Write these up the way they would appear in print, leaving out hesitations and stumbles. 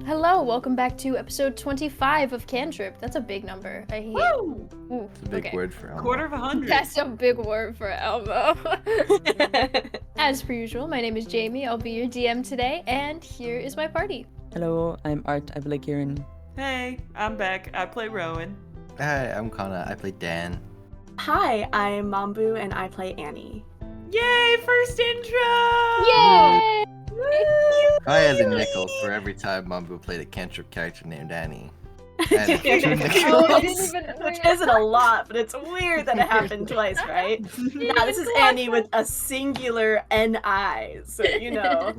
Hello, welcome back to episode 25 of Cantripped. That's a big number. I hate Woo! Ooh, It's a big word for Elmo. Quarter of 100. That's a big word for Elmo. As per usual, my name is Jamie. I'll be your DM today, and here is my party. Hello, I'm Art. I play Kieran. Hey, I'm back. I play Rowan. Hi, I'm Kana. I play Dan. Hi, I'm Mambu and I play Annie. Yay, first intro! Yay! I has a nickel for every time Mambu played a Cantrip character named Annie. And two Oh, I nickels. didn't even. Which isn't a lot, but it's weird that it happened twice, right? Now this is Annie with a singular N-I, so you know,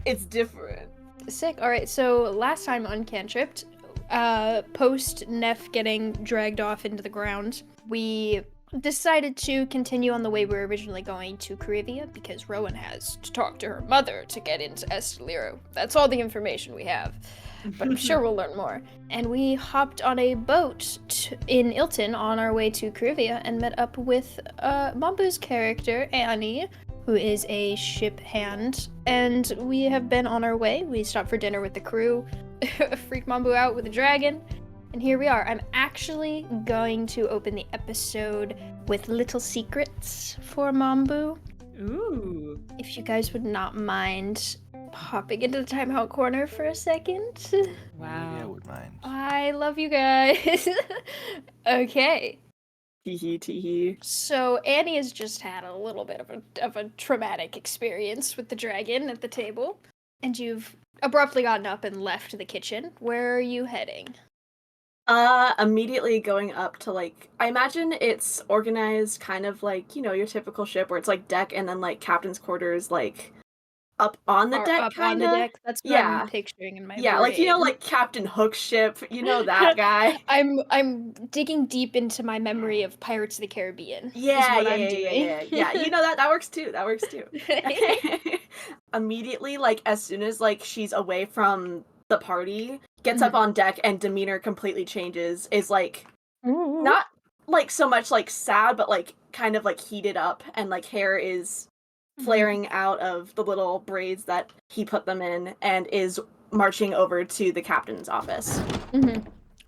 it's different. Sick. Alright, so last time on Cantripped, post Neff getting dragged off into the ground, we decided to continue on the way we were originally going to Kruivia because Rowan has to talk to her mother to get into Esteliro. That's all the information we have, but I'm sure we'll learn more. And we hopped on a boat in Ilton on our way to Kruivia and met up with Mambu's character, Annie, who is a ship hand, and we have been on our way. We stopped for dinner with the crew, freaked Mambu out with a dragon, and here we are. I'm actually going to open the episode with little secrets for Mambu. Ooh. If you guys would not mind hopping into the timeout corner for a second. Wow. Yeah, I would mind. I love you guys. Okay. Teehee teehee. So Annie has just had a little bit of a traumatic experience with the dragon at the table, and you've abruptly gotten up and left the kitchen. Where are you heading? Immediately going up to I imagine it's organized kind of like, your typical ship where it's like deck and then like captain's quarters up on the Or deck up kinda. on the deck. That's what Yeah. I'm picturing in my Yeah, brain. like Captain Hook's ship, that guy. I'm digging deep into my memory of Pirates of the Caribbean. Yeah, is what yeah, I'm yeah, doing. yeah. That works too. That works too. Immediately, as soon as she's away from the party, gets up on deck and demeanor completely changes. Is not so much sad, but kind of heated up, and hair is flaring out of the little braids that he put them in, and is marching over to the captain's office.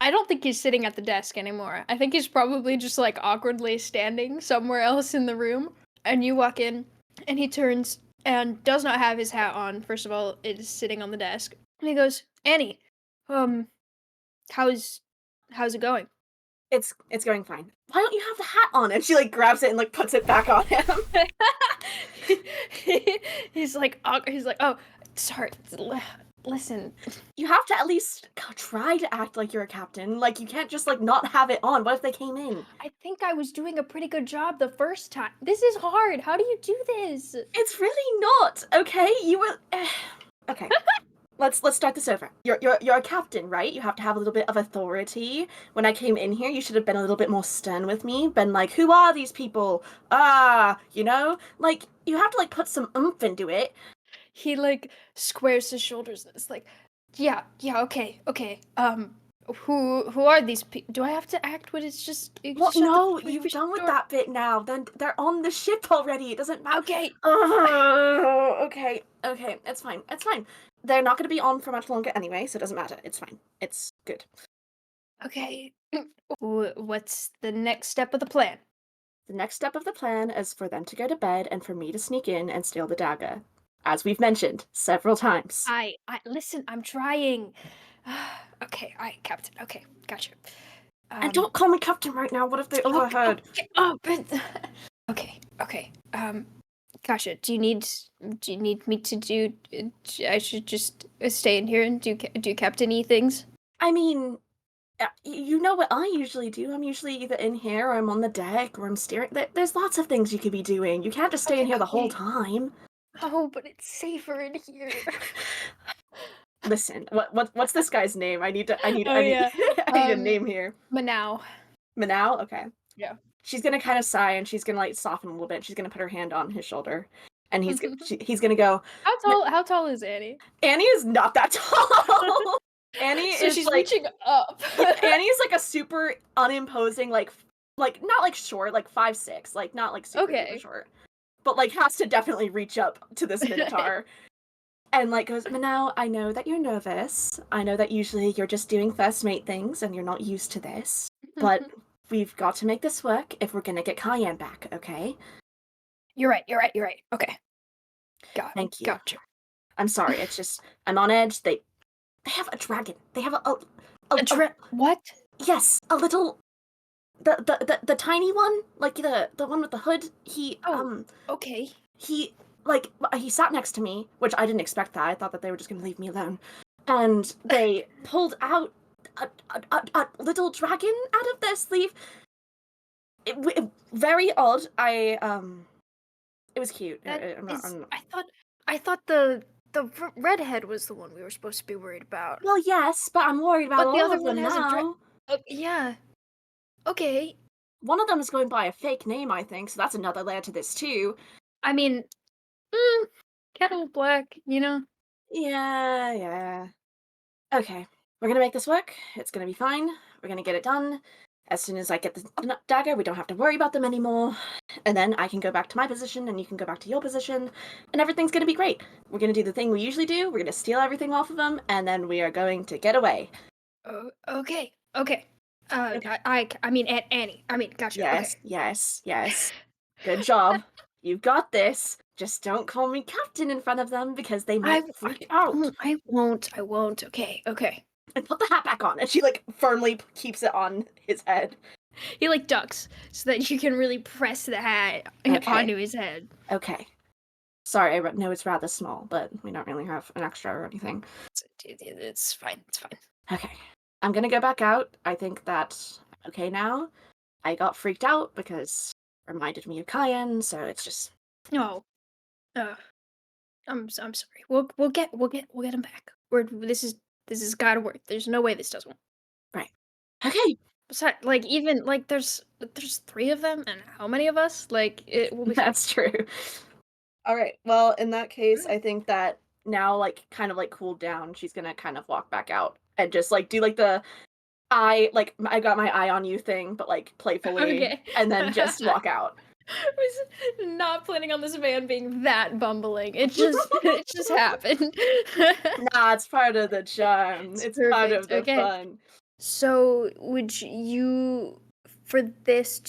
I don't think he's sitting at the desk anymore. I think he's probably just awkwardly standing somewhere else in the room. And you walk in, and he turns and does not have his hat on. First of all, it is sitting on the desk. And he goes, Annie, how's it going? It's going fine. Why don't you have the hat on? And she grabs it and puts it back on him. he's like, oh, sorry. Listen, you have to at least try to act like you're a captain. You can't just not have it on. What if they came in? I think I was doing a pretty good job the first time. This is hard. How do you do this? It's really not. Okay, you were. Okay. Let's start this over. You're a captain, right? You have to have a little bit of authority. When I came in here, you should have been a little bit more stern with me. Been who are these people? You have to put some oomph into it. He squares his shoulders and it's yeah, okay. Who are these people? Do I have to act when it's just? Well, no, you've done with that bit now. Then they're on the ship already. It doesn't matter. Okay. Okay. It's fine. They're not going to be on for much longer anyway, so it doesn't matter. It's fine. It's good. Okay. What's the next step of the plan? The next step of the plan is for them to go to bed and for me to sneak in and steal the dagger. As we've mentioned several times. I listen, I'm trying. Okay, Captain. Okay, gotcha. And don't call me Captain right now. What if they overheard? Okay. Oh, but okay. Gotcha. Do you need me to do? I should just stay in here and do captain-y things. I mean, you know what I usually do. I'm usually either in here or I'm on the deck or I'm steering. There's lots of things you could be doing. You can't just stay in here the whole time. Oh, but it's safer in here. Listen, what's this guy's name? I need I need a name here. Manao. Manao? Okay. Yeah. She's gonna kind of sigh and she's gonna soften a little bit. She's gonna put her hand on his shoulder, and he's gonna go. How tall is Annie? Annie is not that tall. Annie so is she's reaching up. Annie's a super unimposing, not short, 5'6", not super Okay. short, but has to definitely reach up to this minotaur. and like goes, "Now I know that you're nervous. I know that usually you're just doing first mate things and you're not used to this. But we've got to make this work if we're gonna get Cayenne back, okay?" You're right. Okay. Thank you. Gotcha. I'm sorry. It's just I'm on edge. They have a dragon. They have What? yes, a little the tiny one, like the one with the hood. Okay. He like he sat next to me, which I didn't expect that. I thought that they were just gonna leave me alone. And they pulled out a little dragon out of their sleeve. Very odd. It was cute. I thought the redhead was the one we were supposed to be worried about. Well, yes, but I'm worried about But the all other of them one has a now. Yeah. Okay. One of them is going by a fake name, I think, so that's another layer to this too. I mean, kettle black, you know? Yeah. Okay, we're gonna make this work. It's gonna be fine. We're gonna get it done. As soon as I get the dagger, we don't have to worry about them anymore. And then I can go back to my position, and you can go back to your position, and everything's gonna be great. We're gonna do the thing we usually do. We're gonna steal everything off of them, and then we are going to get away. Okay. Okay. I mean, Annie. I mean, gotcha. Yes. Good job. You've got this. Just don't call me captain in front of them because they might freak out. I won't. Okay. And put the hat back on. And she like firmly keeps it on his head. He like ducks so that you can really press the hat onto his head. Okay. Sorry, I know it's rather small, but we don't really have an extra or anything. It's fine. Okay. I'm gonna go back out. I think that I'm okay now. I got freaked out because it reminded me of Cayenne, so it's just No. I'm sorry. We'll get him back. This is gotta work. There's no way this doesn't work. right. Okay. Besides, like even like there's 3 of them, and how many of us? Like it will be fine. That's true. All right. Well, in that case, I think that now, like, kind of like cooled down, she's gonna kind of walk back out and just like do like the I got my eye on you thing, but like playfully, Okay. and then just walk out. I was not planning on this van being that bumbling. It just happened. Nah, it's part of the charm. It's part of perfect. the Okay. fun. So would you, for this,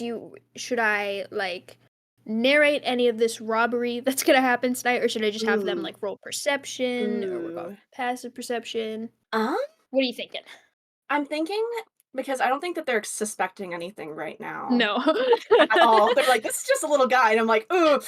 should I like narrate any of this robbery that's gonna happen tonight, or should I just have them Ooh. like roll perception or work off Ooh. passive perception? Um, What are you thinking? I'm thinking because I don't think that they're suspecting anything right now. No. At all. They're like, this is just a little guy, and I'm like, ooh,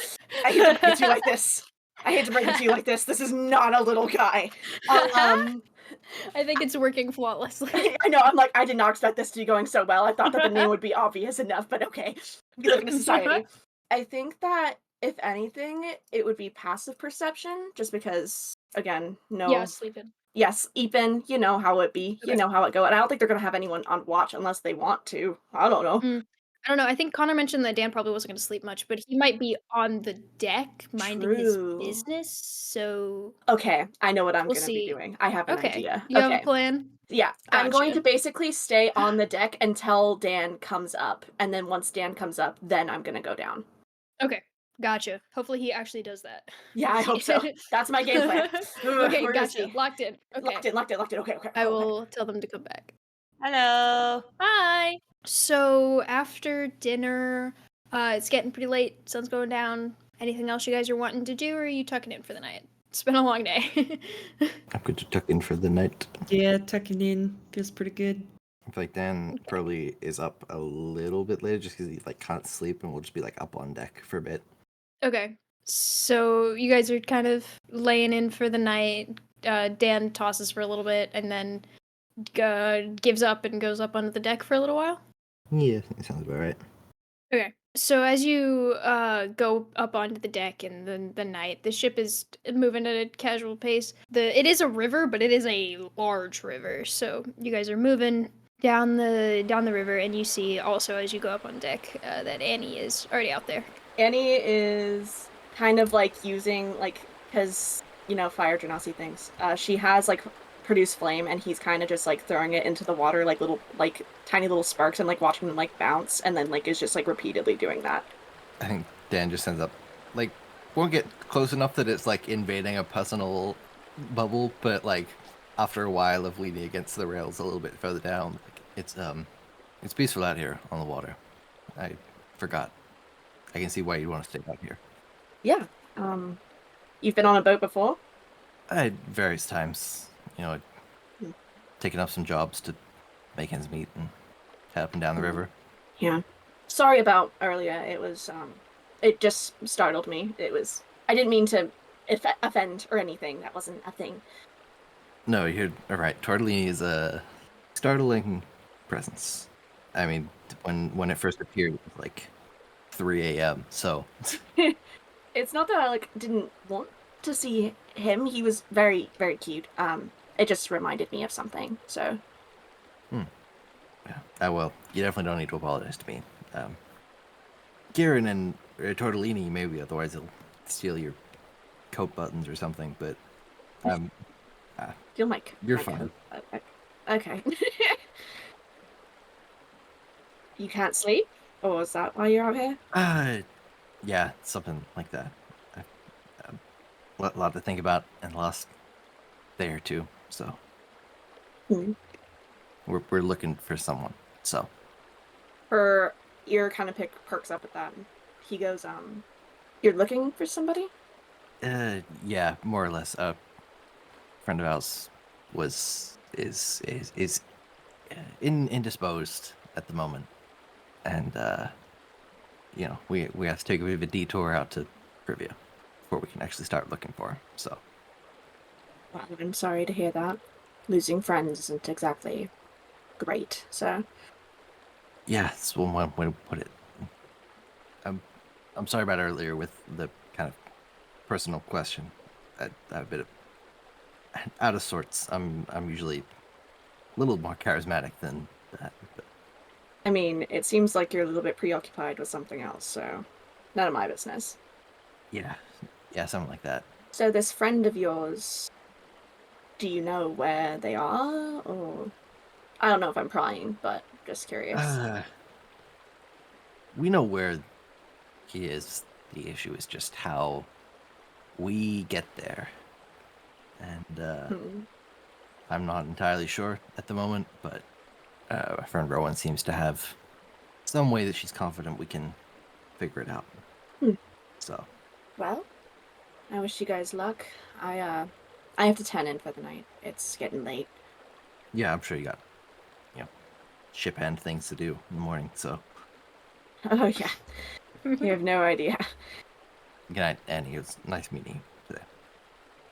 I hate to bring it to you like this. I hate to bring it to you like this. This is not a little guy. I think it's working flawlessly. I know, I'm like, I did not expect this to be going so well. I thought that the name would be obvious enough, but okay. We live in a society. I think that, if anything, it would be passive perception, just because, again, no. Yeah, sleeping. Yes, Ethan, you know how it be. Okay. You know how it go. And I don't think they're going to have anyone on watch unless they want to. I don't know. I don't know. I think Connor mentioned that Dan probably wasn't going to sleep much, but he might be on the deck minding his True. business. So Okay, I know what I'm We'll going to be see. doing. I have an idea. You have Okay. a plan? Yeah, I'm going Gotcha. to basically stay on the deck until Dan comes up. And then once Dan comes up, then I'm going to go down. Okay, gotcha. Hopefully he actually does that. Yeah, I hope so. That's my game plan. Okay, We're gonna gotcha. see. Locked in. Okay. Locked in. Okay. I will tell them to come back. Hello. Hi. So after dinner, it's getting pretty late. Sun's going down. Anything else you guys are wanting to do, or are you tucking in for the night? It's been a long day. I'm going to tuck in for the night. Yeah, tucking in feels pretty good. I feel like Dan probably is up a little bit later just because he like can't sleep, and we'll just be like up on deck for a bit. Okay. So you guys are kind of laying in for the night. Dan tosses for a little bit and then gives up and goes up onto the deck for a little while. Yeah, that sounds about right. Okay. So as you go up onto the deck in the night, the ship is moving at a casual pace. It is a river, but it is a large river. So you guys are moving down the river, and you see also as you go up on deck that Annie is already out there. Annie is kind of like using like, because you know, fire genasi things. She has like produce flame, and he's kind of just like throwing it into the water, like little like tiny little sparks, and like watching them like bounce, and then like is just like repeatedly doing that. I think Dan just ends up like won't get close enough that it's like invading a personal bubble, but like after a while of leaning against the rails a little bit further down, like, it's peaceful out here on the water. I forgot. I can see why you want to stay out here. Yeah. You've been on a boat before? Various times, I'd taken up some jobs to make ends meet and head up and down the river. Yeah. Sorry about earlier. It was it just startled me. I didn't mean to offend or anything. That wasn't a thing. No, you're right. Tortellini is a startling presence. I mean, when it first appeared, it was like 3 a.m. So It's not that I didn't want to see him. He was very, very cute. It just reminded me of something. So. Yeah. Well, you definitely don't need to apologize to me. Kieran and Tortellini, maybe, otherwise he'll steal your coat buttons or something. But You're you're fine. Okay. You can't sleep, or is that why you're out here? Yeah, something like that. A lot to think about in the last day or two. So we're looking for someone. So Her ear kind of perks up at that. He goes, "You're looking for somebody?" Yeah, more or less. A friend of ours is indisposed at the moment, and we have to take a bit of a detour out to Kruivia before we can actually start looking for her. So, Well, I'm sorry to hear that. Losing friends isn't exactly great. So, yeah, that's one way to put it. I'm sorry about earlier with the kind of personal question. I'm a bit out of sorts. I'm usually a little more charismatic than that. But I mean, it seems like you're a little bit preoccupied with something else. So, none of my business. yeah, something like that. So, this friend of yours, do you know where they are, or I don't know if I'm prying, but just curious. We know where he is. The issue is just how we get there. And I'm not entirely sure at the moment, but my friend Rowan seems to have some way that she's confident we can figure it out. So, Well, I wish you guys luck. I have to turn in for the night. It's getting late. yeah, I'm sure you got, ship hand things to do in the morning. So, Oh yeah, you have no idea. good night, Annie. It was nice meeting you today.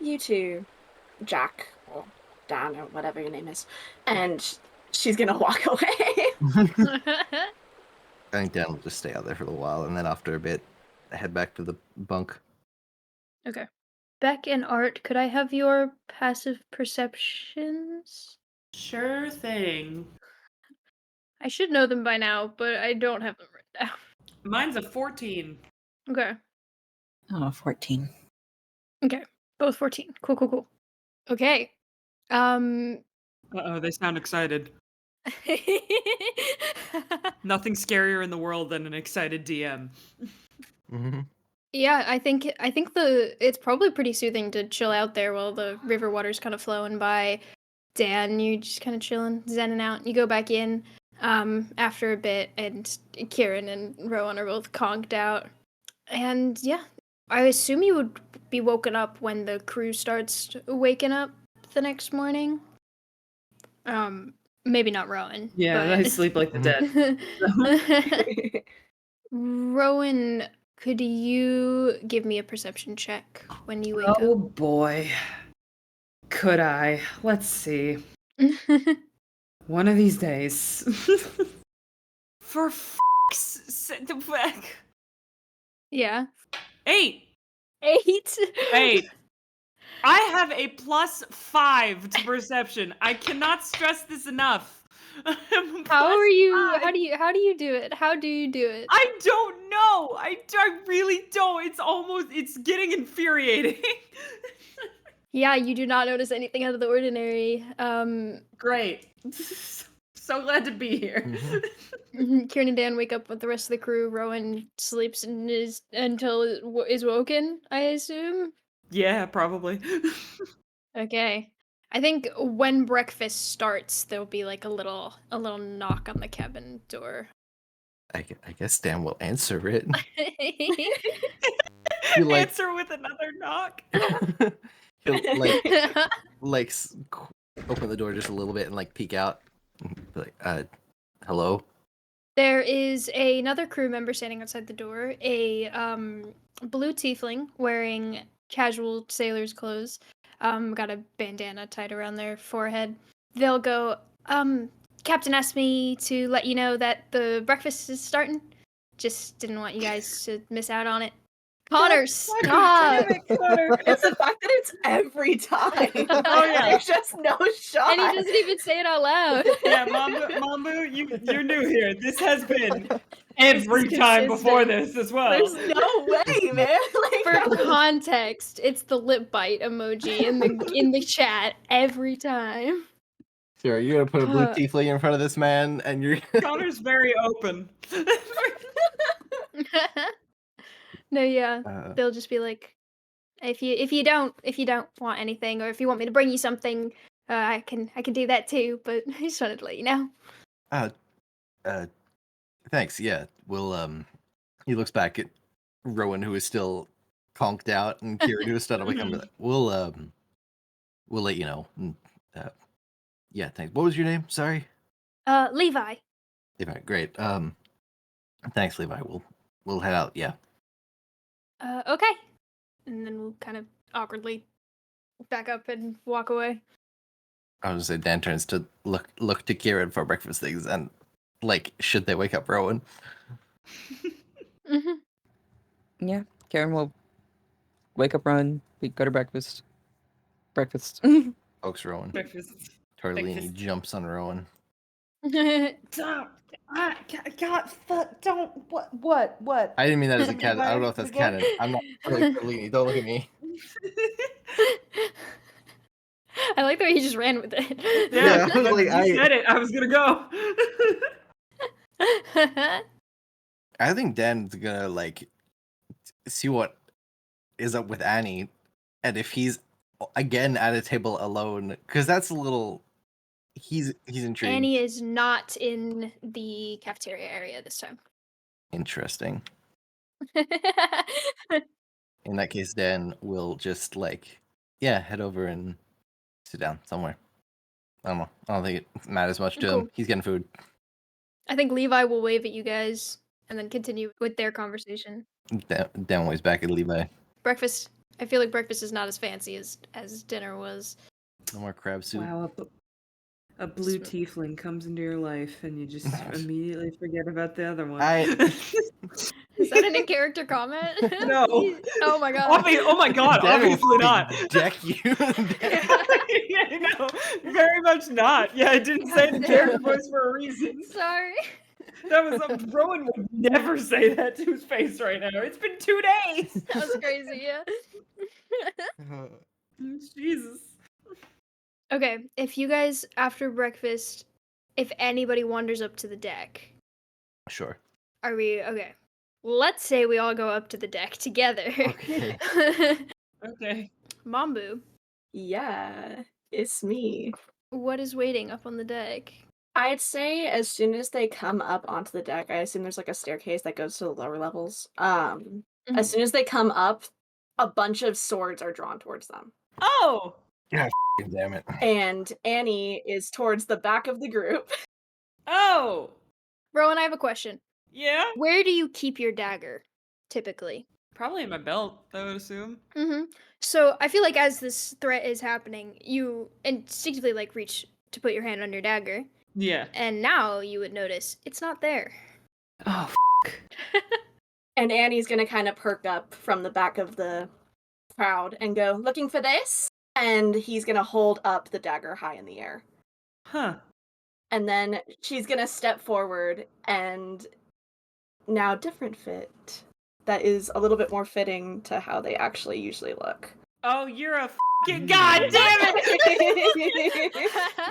You too, Jack or Dan or whatever your name is. And she's gonna walk away. I think Dan will just stay out there for a little while, and then after a bit, head back to the bunk. Okay. Beck and Art, could I have your passive perceptions? Sure thing. I should know them by now, but I don't have them written down. Mine's a 14. Okay. Oh, 14. Okay. Both 14. Cool. Okay. Uh-oh, they sound excited. Nothing scarier in the world than an excited DM. Mm-hmm. Yeah, I think it's probably pretty soothing to chill out there while the river water's kind of flowing by. Dan, you just kind of chilling, zenning out. You go back in after a bit, and Kieran and Rowan are both conked out. And yeah, I assume you would be woken up when the crew starts waking up the next morning. Maybe not Rowan. Yeah, I but... sleep like the dead. Rowan, could you give me a perception check when you wake Oh boy. Could I? Let's see. up? One of these days. For f***'s sake. Yeah. 8! 8? 8. I have a +5 to perception. I cannot stress this enough. How do you do it? How do you do it? I don't know. I really don't. It's getting infuriating. Yeah, you do not notice anything out of the ordinary. Great. So glad to be here. Kieran and Dan wake up with the rest of the crew. Rowan sleeps until is woken, I assume. Yeah, probably. Okay. I think when breakfast starts, there'll be like a little knock on the cabin door. I guess Dan will answer it. You like Answer with another knock. he'll open the door just a little bit and like peek out. Be like, hello. There is another crew member standing outside the door, a blue tiefling wearing casual sailor's clothes, got a bandana tied around their forehead. They'll go, Captain asked me to let you know that the breakfast is starting. Just didn't want you guys to miss out on it. Connor, stop! Damn it, Connor. It's the fact that it's every time. Oh, yeah. There's just no shot. And he doesn't even say it out loud. Yeah, Mambu, you're new here. This has been every This is time before consistent. this as well. There's no way, man. For context, it's the lip bite emoji in the chat every time. Sure, you're gonna put a blue tiefling in front of this man, and you're. Connor's very open. No, yeah, they'll just be like, if you don't want anything, or if you want me to bring you something, I can do that too. But I just wanted to let you know. Thanks. Yeah, we'll. He looks back at Rowan, who is still conked out, and Kieran, who is still up. Like, we'll let you know. And, yeah, thanks. What was your name? Sorry. Levi. Levi, great. Thanks, Levi. We'll head out. Yeah. Okay. And then we'll kind of awkwardly back up and walk away. I was gonna say Dan turns to look to Kieran for breakfast things, and like, should they wake up Rowan? Mm-hmm. Yeah, Karen will wake up, run, we go to breakfast. Breakfast. Folks, Rowan. Breakfast. Tortellini breakfast. jumps on Rowan. Don't. God, fuck, don't. What? I didn't mean that as a canon. I don't know if that's canon. I'm not like Tortellini. Don't look at me. I like the way he just ran with it. Yeah, I was like, you said it. I was gonna go. I think Dan's gonna like see what is up with Annie, and if he's again at a table alone, because that's a little. He's intrigued. Annie is not in the cafeteria area this time. Interesting. In that case, Dan will just like, head over and sit down somewhere. I don't know. I don't think it matters much to him. Cool. He's getting food. I think Levi will wave at you guys and then continue with their conversation. Dan waves back at Levi. Breakfast. I feel like breakfast is not as fancy as dinner was. No more crab soup. Wow, a blue tiefling comes into your life and you just immediately forget about the other one. Is that an in-character comment? No. Oh my god. Oh my god, Dan will obviously not. Deck you. Yeah, no, very much not. Yeah, I didn't say the character voice for a reason. Sorry. That was Rowan would never say that to his face right now. It's been 2 days. That was crazy, yeah. Jesus. Okay, if you guys, after breakfast, if anybody wanders up to the deck. Sure. Are we, okay. Let's say we all go up to the deck together. Okay. Okay. Mambu, Yeah, it's me. what is waiting up on the deck? I'd say as soon as they come up onto the deck, I assume there's like a staircase that goes to the lower levels. As soon as they come up, a bunch of swords are drawn towards them. Oh! Damn it. And Annie is towards the back of the group. Oh! Rowan, I have a question. Yeah? Where do you keep your dagger, typically? Probably in my belt, I would assume. Mm-hmm. So I feel like as this threat is happening, you instinctively like reach to put your hand on your dagger. Yeah. And now you would notice it's not there. Oh, And Annie's gonna kind of perk up from the back of the crowd and go, looking for this? And he's gonna hold up the dagger high in the air. Huh. And then she's gonna step forward and now different fit. That is a little bit more fitting to how they actually usually look. Oh, you're a f***ing god damn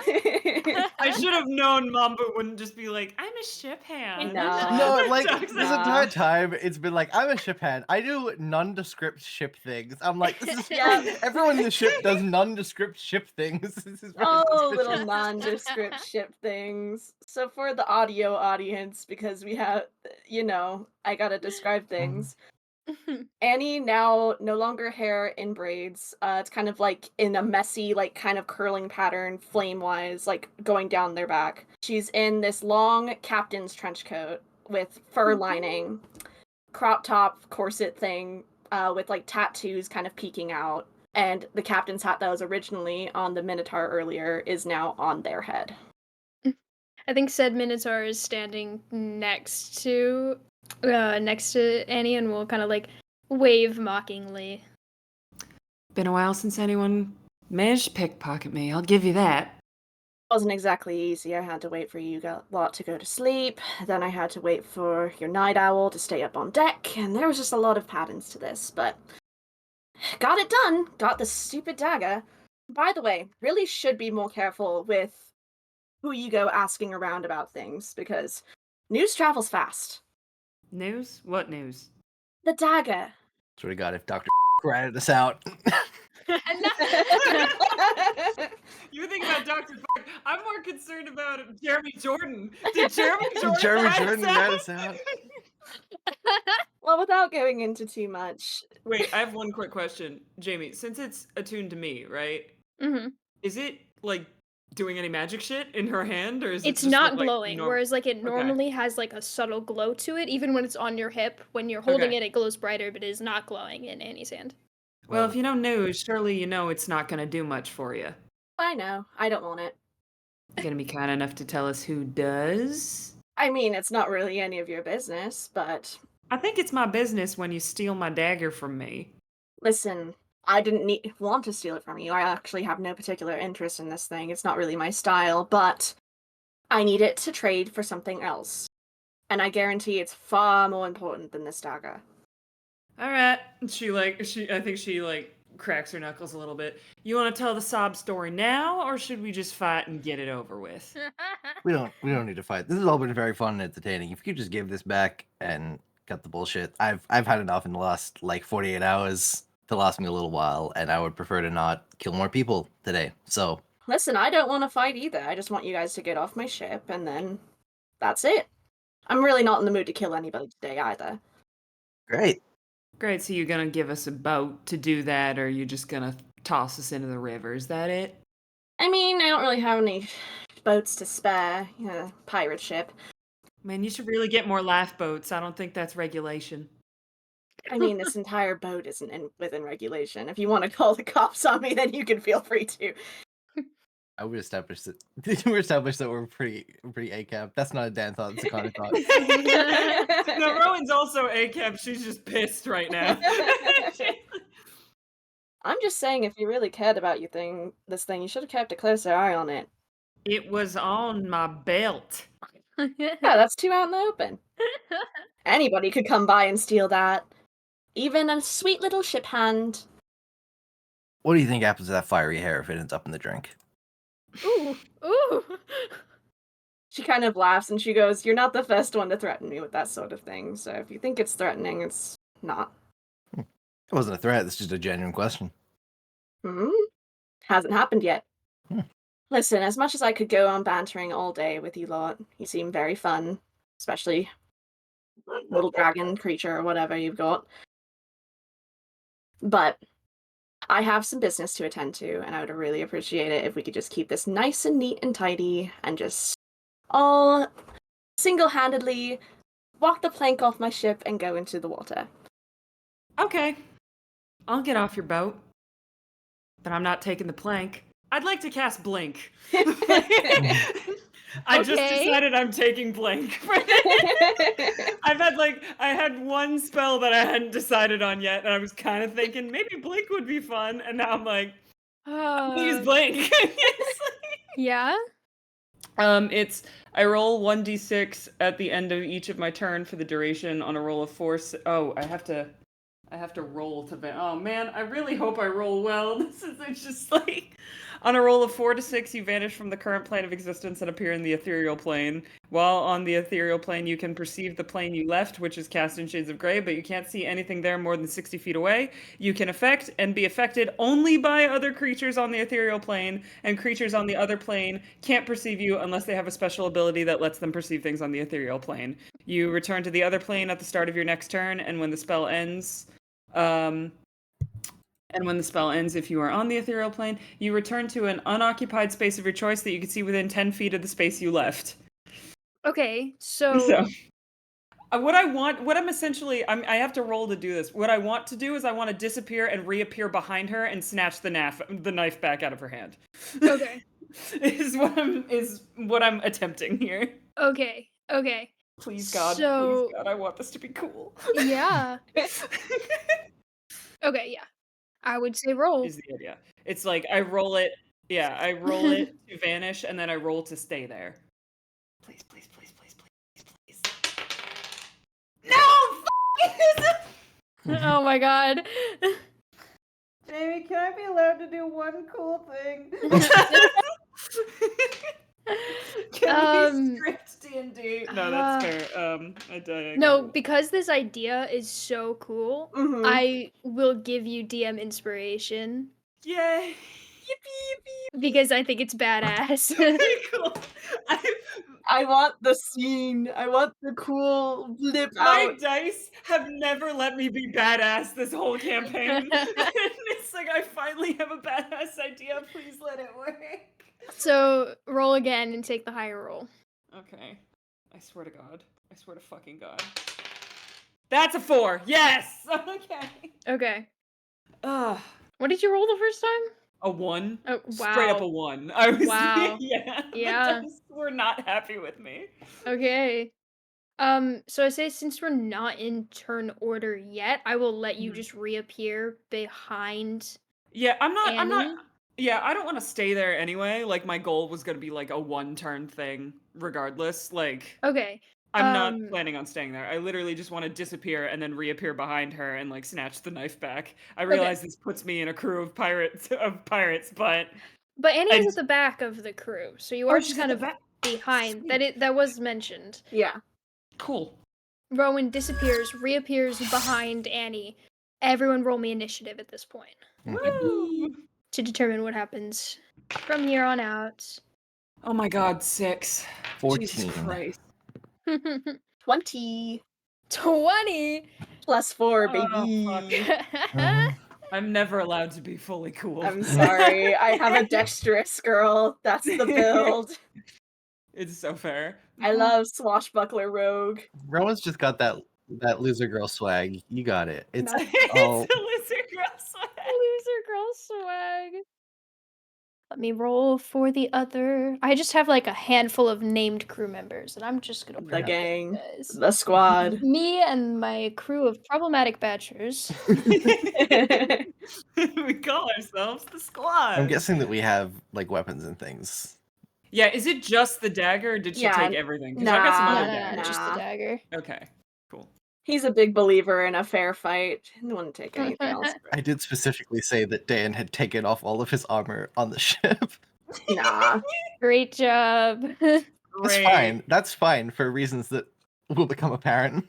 it! I should have known Mamba wouldn't just be like, I'm a ship hand. No. No, like Jokes this on- entire time, it's been like I'm a ship hand. I do nondescript ship things. I'm like, this is Yeah. everyone in the ship does nondescript ship things. This is very Oh, suspicious. little nondescript ship things. So for the audio audience, because we have, I gotta describe things. Annie now no longer hair in braids. It's kind of like in a messy, like kind of curling pattern, flame-wise, like going down their back. She's in this long captain's trench coat with fur lining, crop top corset thing, with like tattoos kind of peeking out. And the captain's hat that was originally on the Minotaur earlier is now on their head. I think said Minotaur is standing next to Annie and will kind of like wave mockingly. Been a while since anyone managed to pickpocket me, I'll give you that. Wasn't exactly easy. I had to wait for you lot to go to sleep. Then I had to wait for your night owl to stay up on deck, and there was just a lot of patterns to this, but got it done. Got the stupid dagger. By the way, really should be more careful with who you go asking around about things, because news travels fast. News? What news? The dagger. Swear to God, if Dr. ratted us out. You think about Dr. Fuck. I'm more concerned about Jeremy Jordan. Did Jeremy Jordan Jeremy rat us Jordan out? rat us out. Well, without going into too much, Wait, I have one quick question. Jamie, since it's attuned to me, right? Mhm. Is it like doing any magic shit in her hand, or is it It's just not look like glowing, whereas like it normally has like a subtle glow to it. Even when it's on your hip, when you're holding Okay. it glows brighter, but it is not glowing in Annie's hand. Well, if you know news, surely you know it's not going to do much for you. I know. I don't want it. You gonna be kind enough to tell us who does? I mean, it's not really any of your business, but I think it's my business when you steal my dagger from me. listen, I didn't want to steal it from you. I actually have no particular interest in this thing. It's not really my style, but I need it to trade for something else. And I guarantee it's far more important than this dagger. All right. I think she cracks her knuckles a little bit. You want to tell the sob story now, or should we just fight and get it over with? We don't need to fight. This has all been very fun and entertaining. If you could just give this back and cut the bullshit. I've had enough in the last like 48 hours to last me a little while, and I would prefer to not kill more people today. So Listen, I don't want to fight either. I just want you guys to get off my ship, and then that's it. I'm really not in the mood to kill anybody today either. great. Great. So you're gonna give us a boat to do that, or are you just gonna toss us into the river? Is that it? I mean, I don't really have any boats to spare. Pirate ship. Man, you should really get more laugh boats. I don't think that's regulation. I mean, this entire boat isn't within regulation. If you want to call the cops on me, then you can feel free to. I would establish that we're pretty ACAP. That's not a Dan thought, it's a Connor thought. No, Rowan's also ACAP. She's just pissed right now. I'm just saying, if you really cared about this thing, you should have kept a closer eye on it. It was on my belt. Yeah, that's too out in the open. Anybody could come by and steal that. Even a sweet little ship hand. What do you think happens to that fiery hair if it ends up in the drink? Ooh, ooh. She kind of laughs and she goes, "You're not the first one to threaten me with that sort of thing, so if you think it's threatening, it's not." It wasn't a threat, it's just a genuine question. Hasn't happened yet. Hmm. Listen, as much as I could go on bantering all day with you lot, you seem very fun, especially little dragon creature or whatever you've got. But I have some business to attend to, and I would really appreciate it if we could just keep this nice and neat and tidy and just all single-handedly walk the plank off my ship and go into the water. Okay. I'll get off your boat. But I'm not taking the plank. I'd like to cast Blink. I just decided I'm taking Blink. I had one spell that I hadn't decided on yet, and I was kind of thinking maybe Blink would be fun, and now I'm like, use Blink. Yeah? I roll 1d6 at the end of each of my turn for the duration on a roll of 4. Oh, I have to roll to. Oh man, I really hope I roll well. It's just like, On a roll of 4 to 6, you vanish from the current plane of existence and appear in the ethereal plane. While on the ethereal plane, you can perceive the plane you left, which is cast in shades of gray, but you can't see anything there more than 60 feet away. You can affect and be affected only by other creatures on the ethereal plane, and creatures on the other plane can't perceive you unless they have a special ability that lets them perceive things on the ethereal plane. You return to the other plane at the start of your next turn, and when the spell ends, if you are on the ethereal plane, you return to an unoccupied space of your choice that you can see within 10 feet of the space you left. Okay, so I have to roll to do this. What I want to do is I want to disappear and reappear behind her and snatch the knife back out of her hand. okay. is what I'm attempting here. Okay. Please God, I want this to be cool. Yeah. Okay, yeah. I would say roll. Is the idea. It's like I roll it to vanish, and then I roll to stay there. Please. No! Oh my god. Jamie, can I be allowed to do one cool thing? Can we script D&D? No, that's fair. No, because this idea is so cool, Mhm. I will give you DM inspiration Yay! Yippee! because I think it's badass. Very cool. I want the scene. I want the cool blip My out. dice have never let me be badass this whole campaign. It's like I finally have a badass idea. Please let it work. So roll again and take the higher roll. Okay. I swear to God. I swear to fucking God. That's a 4. Yes. Okay. Okay. Ugh. What did you roll the first time? A 1. Oh, wow. Straight up a 1. I was Wow. yeah. Yeah. The dice were not happy with me. Okay. So I say since we're not in turn order yet, I will let you just reappear behind Yeah, I'm Annie. not. Yeah, I don't want to stay there anyway. Like my goal was gonna be like a 1-turn thing, regardless. Like Okay. I'm not planning on staying there. I literally just want to disappear and then reappear behind her and like snatch the knife back. I realize this puts me in a crew of pirates, but Annie is at the back of the crew, so you are just she's kind at of the back. behind. Sweet. That was mentioned. Yeah. Cool. Rowan disappears, reappears behind Annie. Everyone roll me initiative at this point Woo! to determine what happens from here on out. Oh my God, 6. 14. Jesus Christ. 20 20. plus 4, Oh, baby. fuck. I'm never allowed to be fully cool. I'm sorry. I have a dexterous girl. That's the build. It's so fair. I love swashbuckler rogue. Rowan's just got that loser girl swag. You got it. It's It's all a lizard girl swag. Loser girl swag. Let me roll for the other. I just have like a handful of named crew members, and I'm just gonna The bring up gang. guys. The squad. Me and my crew of problematic batchers. We call ourselves the squad. I'm guessing that we have like weapons and things. Yeah, is it just the dagger, or did she take everything? 'Cause I've got some other daggers. Just the dagger. Okay, cool. He's a big believer in a fair fight. He wouldn't take anything else. I did specifically say that Dan had taken off all of his armor on the ship. Nah. Great job. That's Great. fine. That's fine for reasons that will become apparent.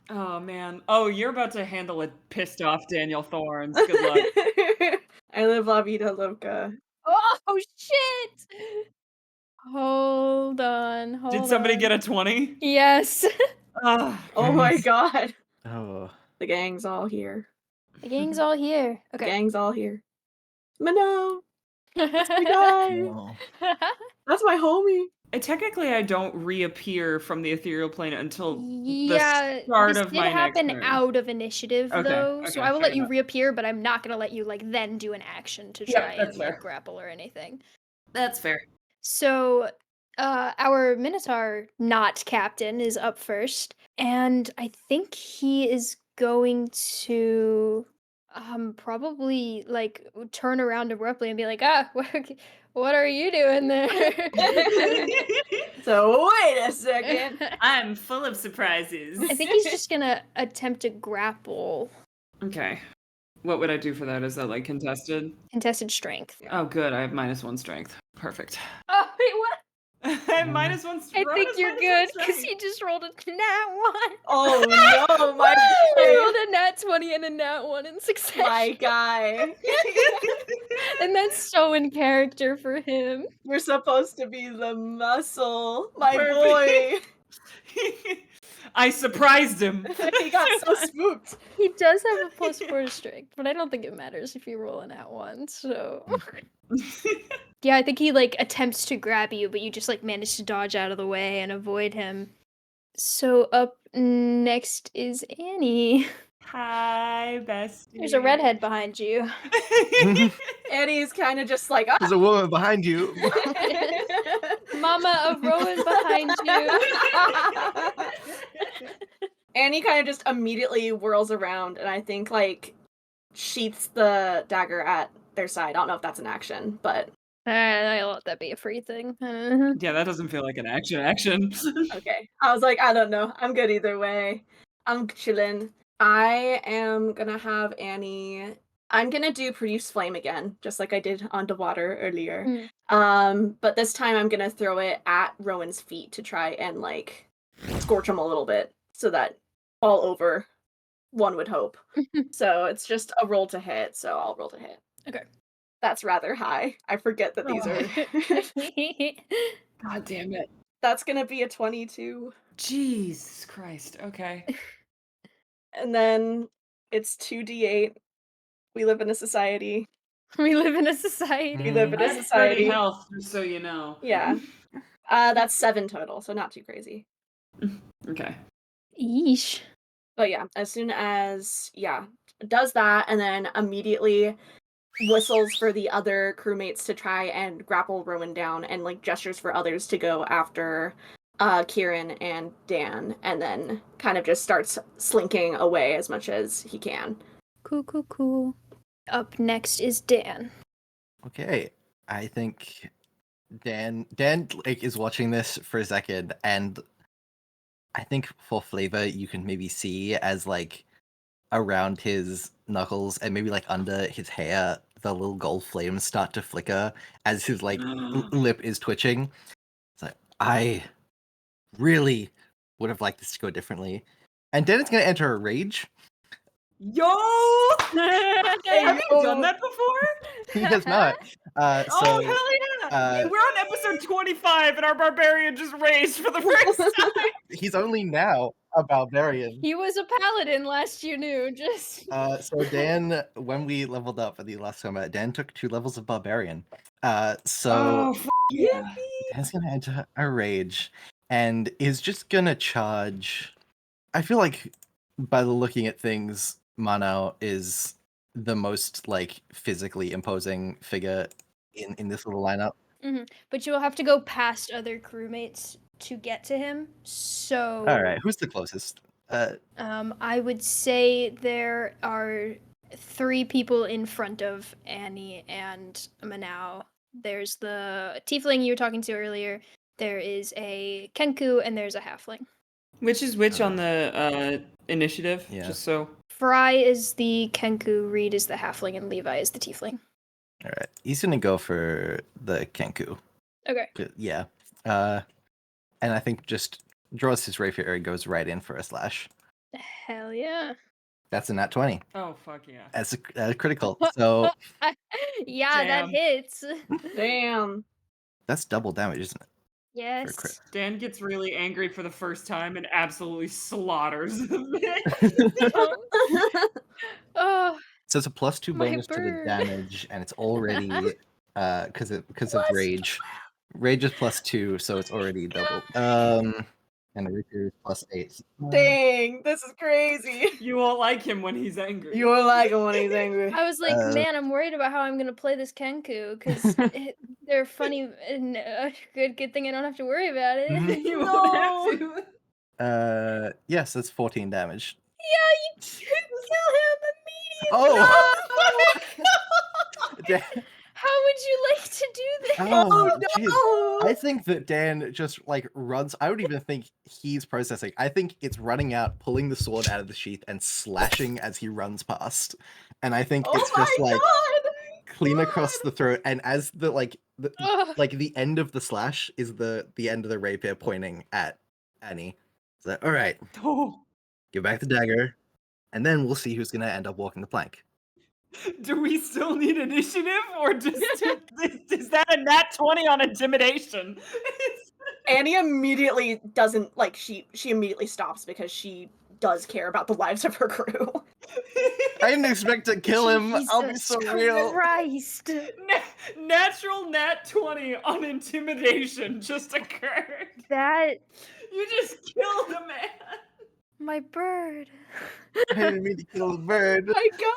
Oh man. Oh, you're about to handle a pissed off Daniel Thorns. Good luck. I live La Vida Loca. Oh shit! Hold on. Did somebody get a 20? Yes. Oh my god. Oh. The gang's all here. The gang's all here. The Okay. gang's all here. Mano! That's my guy! No. That's my homie! Technically, I don't reappear from the ethereal plane until Yeah, the start this of did my next happen turn. out of initiative Okay, though, so okay, I will fair let you enough. reappear, but I'm not gonna let you like then do an action to Yeah, try that's and like, fair. grapple or anything. That's fair. So, our Minotaur, not captain, is up first, and I think he is going to probably like turn around abruptly and be like, what are you doing there? So, wait a second. I'm full of surprises. I think he's just gonna attempt to grapple. Okay. What would I do for that? Is that like contested? Contested strength. Oh, good. I have -1 strength. Perfect. Oh, wait, what? I have -1 I Rowan think has you're -1 good because strength. he just rolled a nat 1. Oh no, my He boy. rolled a nat 20 and a nat 1 in succession. My guy. And that's so in character for him. We're supposed to be the muscle. My Perfect. boy. I surprised him. He got so spooked. He does have a +4 strength, but I don't think it matters if you roll a nat 1, so. Yeah, I think he like attempts to grab you, but you just like manage to dodge out of the way and avoid him. So up next is Annie. Hi, bestie. There's a redhead behind you. Annie's kind of just like, There's a woman behind you. Mama of Rowan behind you. Annie kind of just immediately whirls around and I think like sheaths the dagger at their side. I don't know if that's an action, but I'll let that be a free thing. Yeah, that doesn't feel like an action. okay. I was like, I don't know. I'm good either way. I'm chilling. I am gonna have Annie. I'm gonna do produce flame again, just like I did on the water earlier. But this time I'm gonna throw it at Rowan's feet to try and like scorch him a little bit, so that all over, one would hope. So it's just a roll to hit. So I'll roll to hit. Okay. That's rather high. I forget that these are. God damn it. That's gonna be a 22. Jesus Christ. Okay. And then it's 2d8. We live in a society. We live in a society. We live in I a have 30 society. health, just so you know. Yeah. That's 7 total, so not too crazy. Okay. Yeesh. But yeah, as soon as does that and then immediately whistles for the other crewmates to try and grapple Rowan down and like gestures for others to go after Kieran and Dan, and then kind of just starts slinking away as much as he can. Cool. Up next is Dan. Okay, I think Dan like is watching this for a second, and I think for flavor you can maybe see as like around his knuckles and maybe like under his hair the little gold flames start to flicker as his like lip is twitching. It's like, I really would have liked this to go differently. And Dan is going to enter a rage. Yo! Have you done that before? He has not. Oh, hell yeah! We're on episode 25 and our barbarian just raised for the first time. He's only now a barbarian. He was a paladin last you knew, just. So Dan, when we leveled up at the last combat, Dan took 2 levels of barbarian. So Yeah. Dan's gonna enter a rage and is just gonna charge. I feel like by the looking at things, Manao is the most like physically imposing figure in this little lineup. But you'll have to go past other crewmates to get to him. So All right, who's the closest? I would say there are 3 people in front of Annie and Manao. There's the tiefling you were talking to earlier. There is a Kenku and there's a halfling. Which is which on the initiative? Yeah. Just so. Fry is the Kenku, Reed is the halfling, and Levi is the tiefling. All right, he's gonna go for the Kenku. Okay. Yeah. And I think just draws his rapier and goes right in for a slash. Hell yeah. That's a nat 20. Oh, fuck yeah. That's a critical. So Yeah, that Damn. hits. Damn. that's double damage, isn't it? Yes. crit. Dan gets really angry for the first time and absolutely slaughters the Oh, So it's a +2 My bonus to the bird. damage, and it's already because of Plus rage. Rage is +2, so it's already double. And the rapier is +8. Dang, this is crazy. You won't like him when he's angry. You won't like him when he's angry. I was like, man, I'm worried about how I'm gonna play this Kenku because they're funny and good thing I don't have to worry about it. Mhm. You won't have to. Yes, that's 14 damage. Yeah, you kill him immediately. Oh! How would you like to do this? Oh, jeez. no! I think that Dan just like runs. I don't even think he's processing. I think it's running out, pulling the sword out of the sheath, and slashing as he runs past. And I think Oh it's my just like god! clean across the throat. And as the Ugh. like the end of the slash is the end of the rapier pointing at Annie. So, all right, Oh. give back the dagger, and then we'll see who's gonna end up walking the plank. Do we still need initiative, or just is that a nat 20 on intimidation? Annie immediately doesn't like she immediately stops because she does care about the lives of her crew. I didn't expect to kill him. I'll be so Jesus real. Christ. Natural nat 20 on intimidation just occurred. That You just killed a man. my bird. I didn't mean to kill the bird. My god,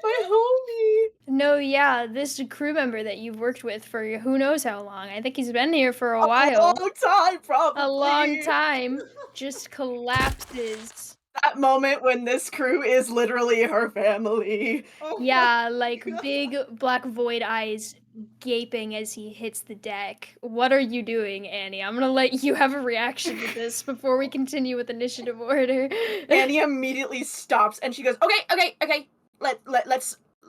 my homie. No, yeah, this crew member that you've worked with for who knows how long. I think he's been here for a A while. long time, probably. A long time. Just collapses. That moment when this crew is literally her family. Oh my Yeah, like God. big black void eyes gaping as he hits the deck. What are you doing, Annie? I'm gonna let you have a reaction to this before we continue with initiative order. Annie immediately stops and she goes, okay.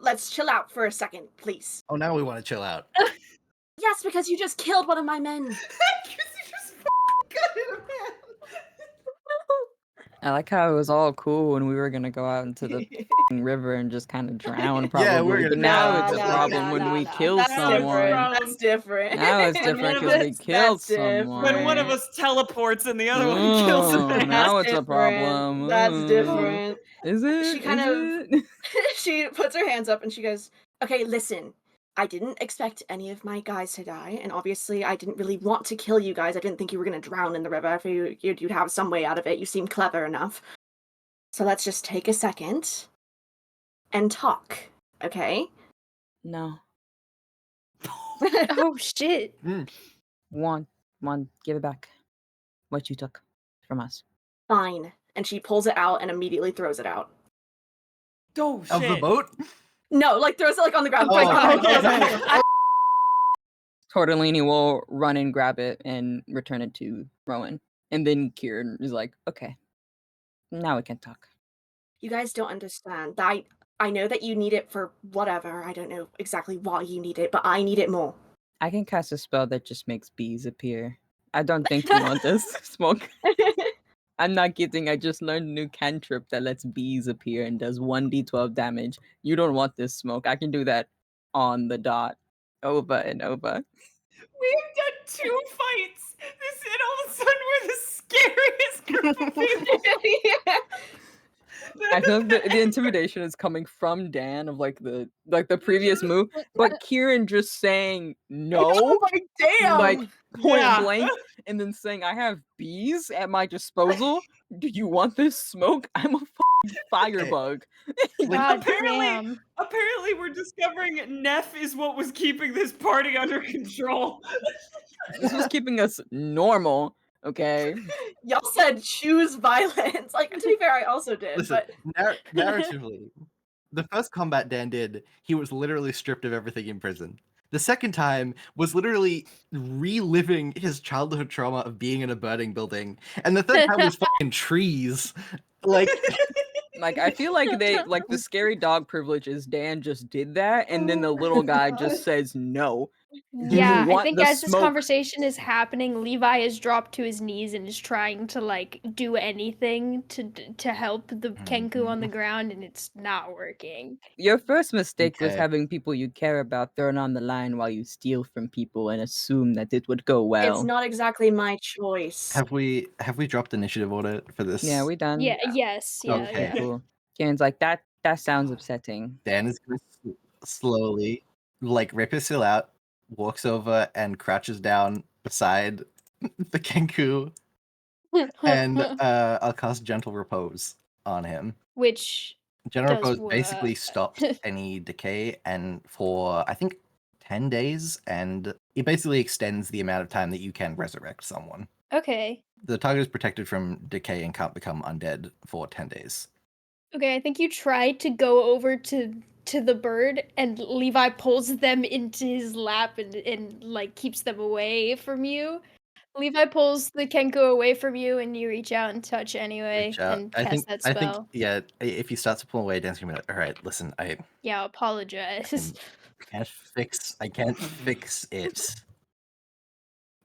Let's chill out for a second, please. Oh, now we want to chill out. Yes, because you just killed one of my men. Because you just f***ing gutted a man. I like how it was all cool when we were gonna go out into the river and just kind of drown, probably. Yeah, we're gonna but now drown. it's a problem when we kill That's someone. different. That's different. Now it's When different one because of we us- killed that's different. someone. When one of us teleports and the other one kills a Oh, man. now That's it's a different. problem. That's Ooh. different. Is it? She kind Is of- it? She puts her hands up and she goes, okay, listen. I didn't expect any of my guys to die, and obviously I didn't really want to kill you guys. I didn't think you were going to drown in the river. I figured you'd have some way out of it. You seem clever enough. So let's just take a second and talk, okay? No. Oh shit. One, give it back. What you took from us. Fine. And she pulls it out and immediately throws it out. Oh, shit. Of the boat? No, like throws it like on the ground. Oh, Like, okay. Tortellini will run and grab it and return it to Rowan. And then Kieran is like, okay, now we can talk. You guys don't understand. I know that you need it for whatever. I don't know exactly why you need it, but I need it more. I can cast a spell that just makes bees appear. I don't think you want this smoke. I'm not kidding. I just learned a new cantrip that lets bees appear and does 1d12 damage. You don't want this smoke. I can do that on the dot. Over and over. We've done 2 fights. This and all of a sudden we're the scariest group of people. I feel like the intimidation is coming from Dan of like the previous move, but Kieran just saying no, Oh my damn! like point Yeah. blank, and then saying I have bees at my disposal. Do you want this smoke? I'm a fucking firebug. God apparently- damn. Apparently, we're discovering Neff is what was keeping this party under control. This was keeping us normal, okay? Y'all said choose violence. Like, to be fair, I also did, Listen, but narratively, the first combat Dan did, he was literally stripped of everything in prison. The second time was literally reliving his childhood trauma of being in a burning building. And the third time was fucking trees. Like, Like I feel like the scary dog privilege is Dan just did that, and then the little guy just says no. Do Yeah, you I want think the as this smoke? conversation is happening, Levi is dropped to his knees and is trying to like do anything to help the Kenku on the ground, and it's not working. Your first mistake was Okay. having people you care about thrown on the line while you steal from people and assume that it would go well. it's not exactly my choice. have we dropped initiative order for this? Yeah, we done. Yeah, yes, yeah, Okay. yeah. Cool. Karen's like that sounds upsetting. Dan is going to slowly, like, rip his seal out, walks over and crouches down beside the Kenku, and I'll cast Gentle Repose on him. Which Gentle does Repose basically what? stops any decay, and for I think 10 days, and it basically extends the amount of time that you can resurrect someone. okay. The target is protected from decay and can't become undead for 10 days. Okay, I think you tried to go over to to the bird, and Levi pulls them into his lap and like keeps them away from you. Levi pulls the Kenku away from you, and you reach out and touch anyway, Reach out. and I cast that spell. yeah. If he starts to pull away, Dan's gonna be like, "All right, listen, Yeah, apologize. I can't fix it,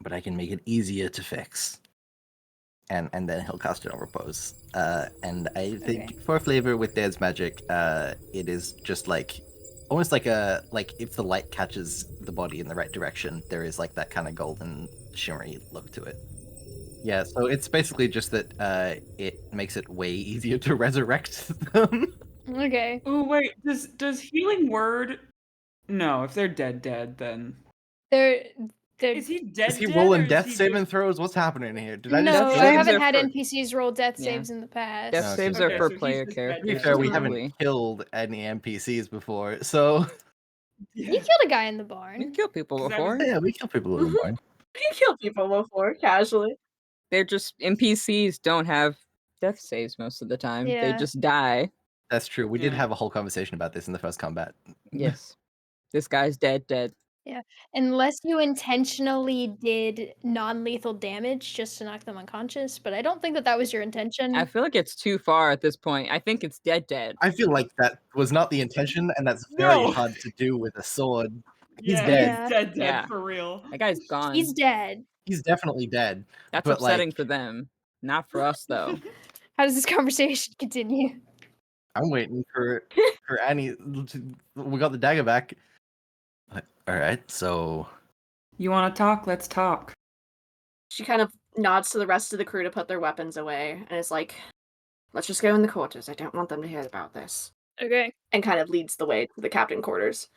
but I can make it easier to fix." And then he'll cast it on repose. And I think for flavor with Dan's magic, it is just like almost like if the light catches the body in the right direction, there is like that kind of golden shimmery look to it. Yeah, so it's basically just that it makes it way easier to resurrect them. Okay. Oh wait, does healing word? No, if they're dead, then They're is he dead? Is he or rolling is death he saving just- throws? What's happening here? Did I no, just I kill saves haven't are had for- NPCs roll death Yeah. saves in the past. Death Okay. saves Okay, are for so he's player just characters. dead. To be fair, we typically. haven't killed any NPCs before, so You killed a guy in the We barn. kill people 'Cause I was- before. yeah, we kill people a little more. You kill people before casually. They're just NPCs don't have death saves most of the time. They Yeah. just die. That's true. We did Yeah. have a whole conversation about this in the first combat. Yes. This guy's dead. Unless you intentionally did non-lethal damage just to knock them unconscious, but I don't think that was your intention. I feel like it's too far at this point. I think it's dead. I feel like that was not the intention, and that's very No. hard to do with a sword. He's Yeah, dead. he's dead Yeah. for real. That guy's gone. He's dead. He's definitely dead. That's but, upsetting like- for them. Not for us though. How does this conversation continue? I'm waiting for Annie. We got the dagger back. All right, so You want to talk? Let's talk. She kind of nods to the rest of the crew to put their weapons away and is like, let's just go in the quarters. I don't want them to hear about this. Okay. And kind of leads the way to the captain quarters.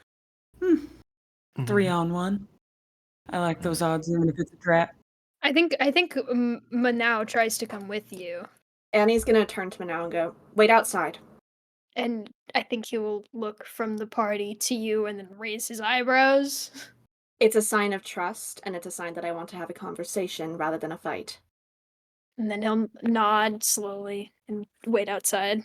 3-on-1. I like those odds, even if it's a trap. I think Manao tries to come with you, Annie's gonna turn to Manao and go, wait outside. and I think he will look from the party to you and then raise his eyebrows. It's a sign of trust, and it's a sign that I want to have a conversation rather than a fight. And then he'll nod slowly and wait outside.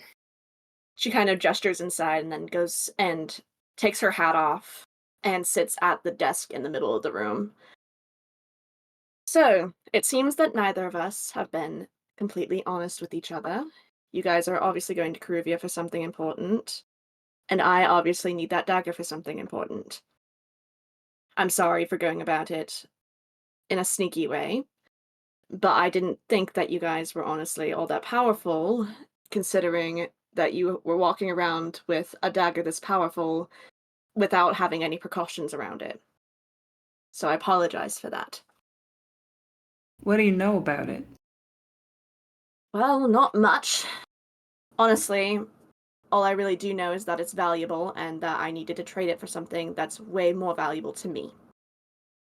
She kind of gestures inside and then goes and takes her hat off and sits at the desk in the middle of the room. So, it seems that neither of us have been completely honest with each other. You guys are obviously going to Kruivia for something important, and I obviously need that dagger for something important. I'm sorry for going about it in a sneaky way, but I didn't think that you guys were honestly all that powerful, considering that you were walking around with a dagger this powerful without having any precautions around it. So I apologize for that. What do you know about it? Well, not much. Honestly, all I really do know is that it's valuable and that I needed to trade it for something that's way more valuable to me.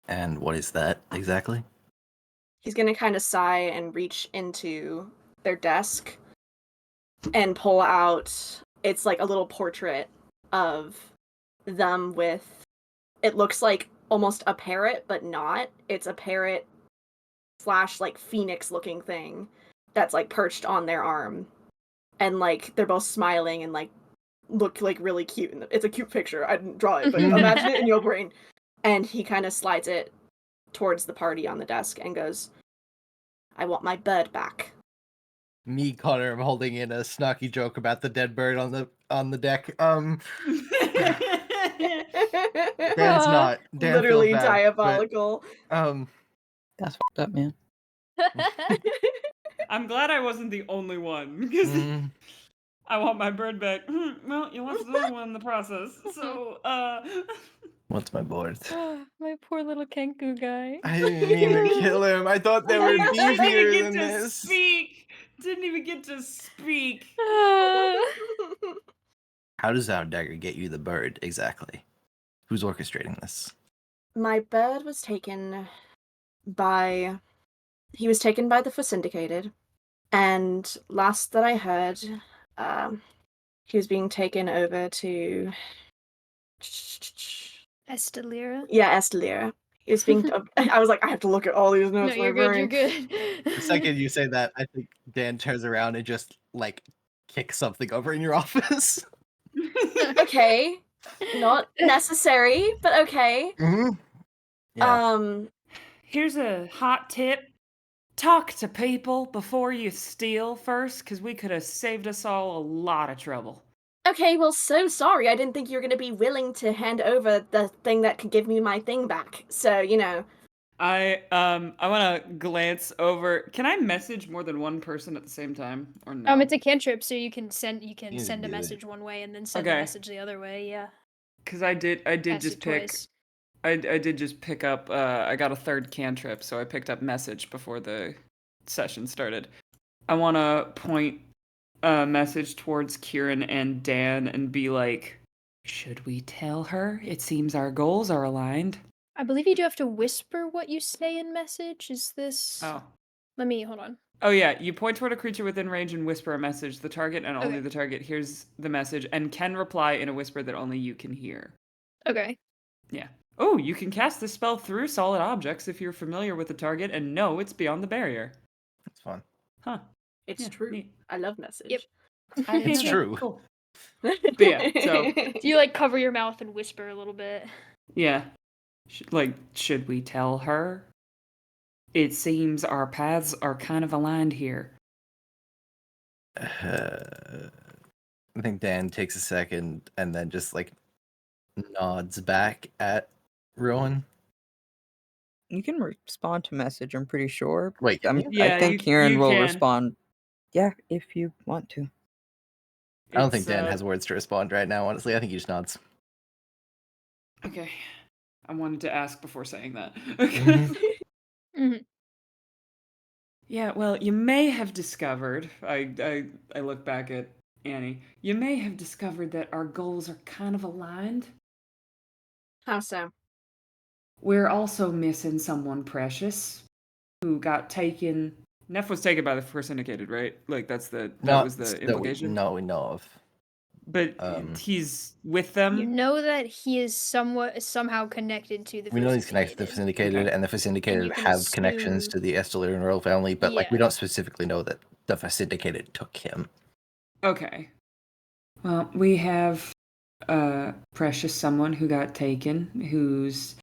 And what is that exactly? He's gonna kind of sigh and reach into their desk and pull out, it's like a little portrait of them with, it looks like almost a parrot, but not. It's a parrot / like phoenix looking thing that's like perched on their arm. And like they're both smiling and like look like really cute. It's a cute picture. I didn't draw it, but imagine it in your brain. And he kind of slides it towards the party on the desk and goes, I want my bird back. Me, Connor, I'm holding in a snarky joke about the dead bird on the deck. Dan's not. Dan Literally feels bad, diabolical. but, That's fucked up, man. I'm glad I wasn't the only one, because mm, I want my bird back. Well, you lost the other one in the process. So, what's my board? My poor little Kenku guy. I didn't mean to kill him. I thought there would be Didn't here even than get to this. speak. Didn't even get to speak. How does our dagger get you the bird exactly? Who's orchestrating this? My bird was taken by... He was taken by the Syndicated. And last that I heard, he was being taken over to... Estelira. Yeah, Estelira. He was being... I was like, I have to look at all these No, notes. you're good. You're good. The second you say that, I think Dan turns around and just like kicks something over in your office. Okay. Not necessary, but okay. Yeah. Here's a hot tip. Talk to people before you steal first, because we could have saved us all a lot of trouble. Okay, well, so sorry. I didn't think you were going to be willing to hand over the thing that could give me my thing back. So, I want to glance over. Can I message more than one person at the same time, or no? It's a cantrip, so you can send You send a do it. message one way and then send a Okay. message the other way. Yeah. Because I did Cast just it pick. twice. I did just pick up. I got a third cantrip, so I picked up message before the session started. I want to point a message towards Kieran and Dan and be like, "Should we tell her? It seems our goals are aligned." I believe you do have to whisper what you say in message. Is this? Oh. Let me hold on. Oh yeah, you point toward a creature within range and whisper a message. The target and only Okay. the target hears the message and can reply in a whisper that only you can hear. Okay. Yeah. Oh, you can cast this spell through solid objects if you're familiar with the target and know it's beyond the barrier. That's fun. Huh. it's Yeah, true. neat. I love message. Yep. I didn't It's know that. true. Cool. But yeah, so Do you like cover your mouth and whisper a little bit? yeah. Should we tell her? It seems our paths are kind of aligned here. I think Dan takes a second and then just like nods back at Rowan. You can respond to message, I'm pretty sure. Wait, can you? Yeah, I think Kieran you will can. respond. Yeah, if you want to. I don't think It's, Dan has words to respond right now, honestly. I think he just nods. Okay. I wanted to ask before saying that. Mhm. Mhm. Yeah, well, you may have discovered, I look back at Annie, you may have discovered that our goals are kind of aligned. How so? We're also missing someone precious who got taken. Neff was taken by the First Indicated, right? Like that was the that we implication. know of. But he's with them. You know that he is somehow connected to the. We know First he's connected to the Indicated. Syndicated, Okay. and the Syndicated you can have connections assume- to the Estelian royal family, but like we Yeah. don't specifically know that the Syndicated took him. Okay. Well, we have precious someone who got taken, who's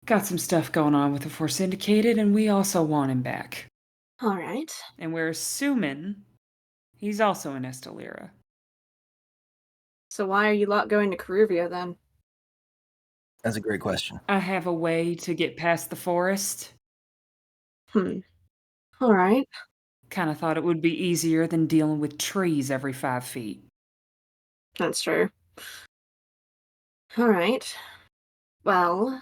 got some stuff going on with the Force Indicated, and we also want him back. All right. And we're assuming he's also in Estelira. So why are you lot going to Kruivia then? That's a great question. I have a way to get past the forest. All right. Kind of thought it would be easier than dealing with trees every 5 feet. That's true. All right. Well,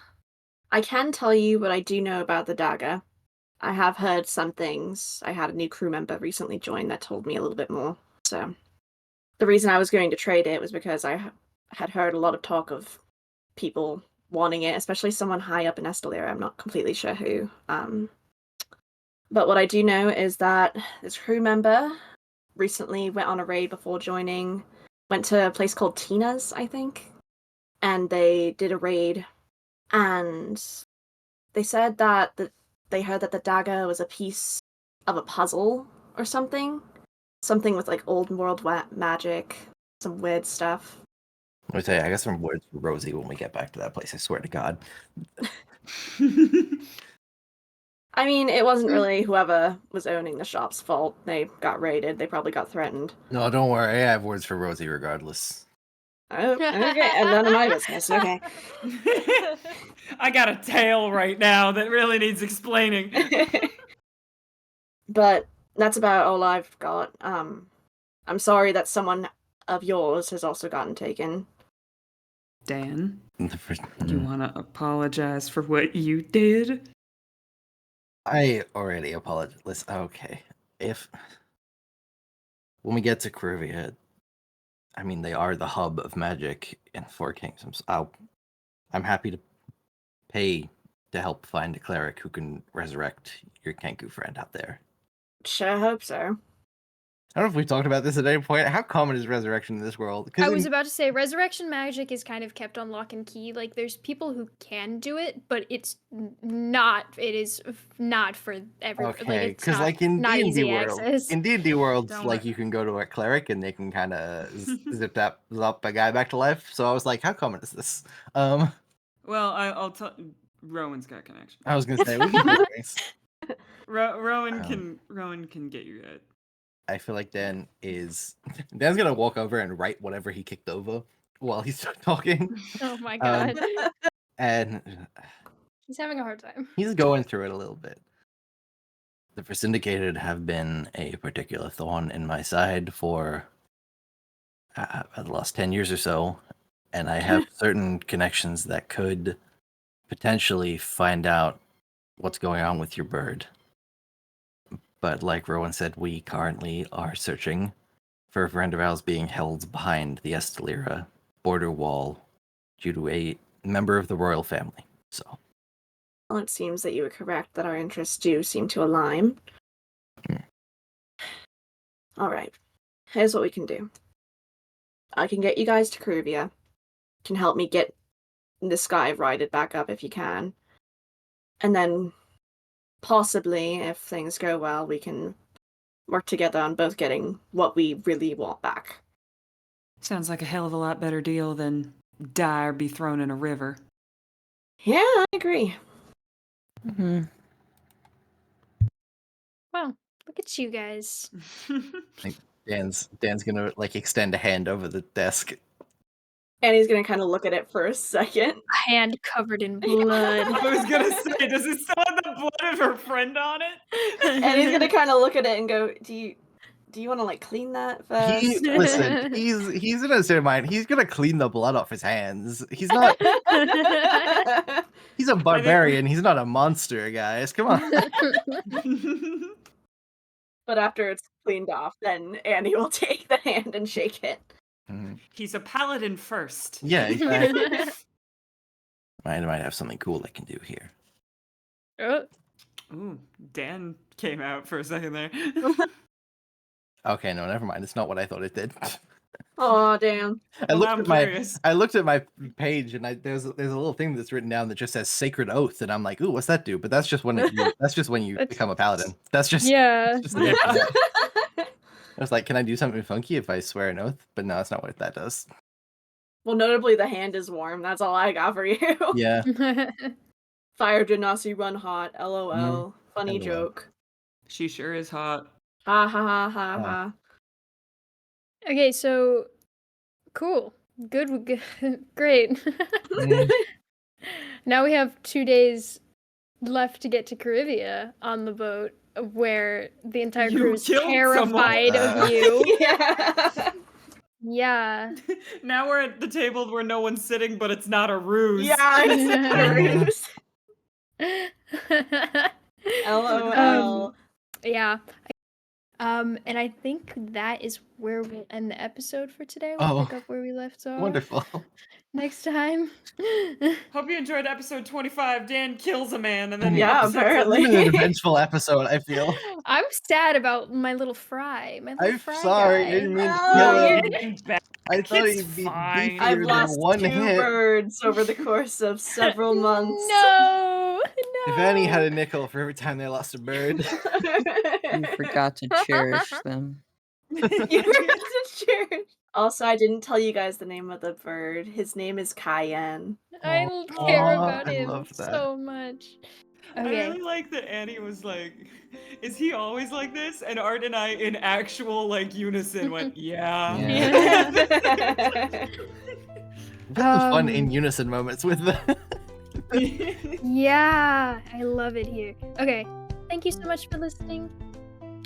I can tell you what I do know about the dagger. I have heard some things. I had a new crew member recently join that told me a little bit more. So, the reason I was going to trade it was because I had heard a lot of talk of people wanting it, especially someone high up in Estelira. I'm not completely sure who. But what I do know is that this crew member recently went on a raid before joining, went to a place called Tina's, I think, and they did a raid, and they said that they heard that the dagger was a piece of a puzzle or something with like old world magic, some weird stuff. I would say I got some words for Rosie when we get back to that place. I swear to God. I mean, it wasn't really whoever was owning the shop's fault. They got raided. They probably got threatened. No, don't worry. I have words for Rosie regardless. Oh, okay, and none of my business. Okay. I got a tale right now that really needs explaining. But that's about all I've got. I'm sorry that someone of yours has also gotten taken. Dan, you want to apologize for what you did? I already apologize. Okay. When we get to Kruivia, I mean, they are the hub of magic in Four Kingdoms. I'm happy to pay to help find a cleric who can resurrect your Kenku friend out there. Sure hope so. I don't know if we've talked about this at any point. How common is resurrection in this world? I was about to say resurrection magic is kind of kept on lock and key. Like there's people who can do it, but it's not. It is not for everyone. Okay, it's because not, like in not D&D easy world, access. in D&D world, Don't like worry. you can go to a cleric and they can kind of zip a guy back to life. So I was like, how common is this? Well, I'll tell. Rowan's got connection. I was gonna say we can do things. Rowan can get you it. I feel like Dan's gonna walk over and write whatever he kicked over while he's talking, Oh my god, and he's having a hard time. he's going through it a little bit. The Syndicated have been a particular thorn in my side for the last 10 years or so, and I have certain connections that could potentially find out what's going on with your bird. But like Rowan said, we currently are searching for a friend of ours being held behind the Estelira border wall due to a member of the royal family. So, Well, it seems that you were correct that our interests do seem to align. All right. Here's what we can do. I can get you guys to Kruivia. Can help me get the sky righted back up if you can. And then possibly, if things go well, we can work together on both getting what we really want back. Sounds like a hell of a lot better deal than die or be thrown in a river. Yeah, I agree. Mm-hmm. Wow, look at you guys. Dan's gonna like extend a hand over the desk. And he's gonna kind of look at it for a second. Hand covered in blood. I was gonna say, does it still have the blood of her friend on it? And he's gonna kind of look at it and go, "Do you want to like clean that first?" Listen, he's in a state of mind. He's gonna clean the blood off his hands. He's not. He's a barbarian. He's not a monster, guys. Come on. But after it's cleaned off, then Annie will take the hand and shake it. He's a paladin first. Yeah, exactly. I might have something cool I can do here. Oh, Ooh, Dan came out for a second there. Okay, no, never mind. It's not what I thought it did. Oh damn! I Well, looked now I'm at my curious. I looked at my page and there's a little thing that's written down that just says sacred oath, and I'm like, ooh, what's that do? But that's just when you become a paladin. That's just yeah. just the difference. I was like, can I do something funky if I swear an oath? But no, that's not what that does. Well, notably, the hand is warm. That's all I got for you. Yeah. Fire genasi run hot. LOL. Funny LOL. joke. She sure is hot. Ha ha ha ha ha. Okay, so cool. Good. Great. Now we have 2 days left to get to Kruivia on the boat, where the entire You crew is killed terrified someone. of you. Yeah. Yeah. Now we're at the table where no one's sitting, but it's not a ruse. Yeah, it's LOL. Yeah. And I think that is where we'll end the episode for today. We'll Oh. pick up where we left off Wonderful. next time. Hope you enjoyed episode 25. Dan kills a man and then Yeah, upsets him. apparently. It's been an eventful episode, I feel. I'm sad about my little fry. My little I'm fry sorry, guy. I didn't mean to No, kill you're him. Getting back. I thought It's he'd be fine. I've beefier than lost one 2 hit. birds over the course of several months. No. If Annie had a nickel for every time they lost a bird. You forgot to cherish them. You forgot to cherish. Also, I didn't tell you guys the name of the bird. His name is Cayenne. I care Aw, about I him love that. so much. I Okay. really like that Annie was like, is he always like this? And Art and I, in actual like unison, went, yeah. Yeah. That was fun in Um, unison moments with the. Yeah, I love it here. Okay, thank you so much for listening.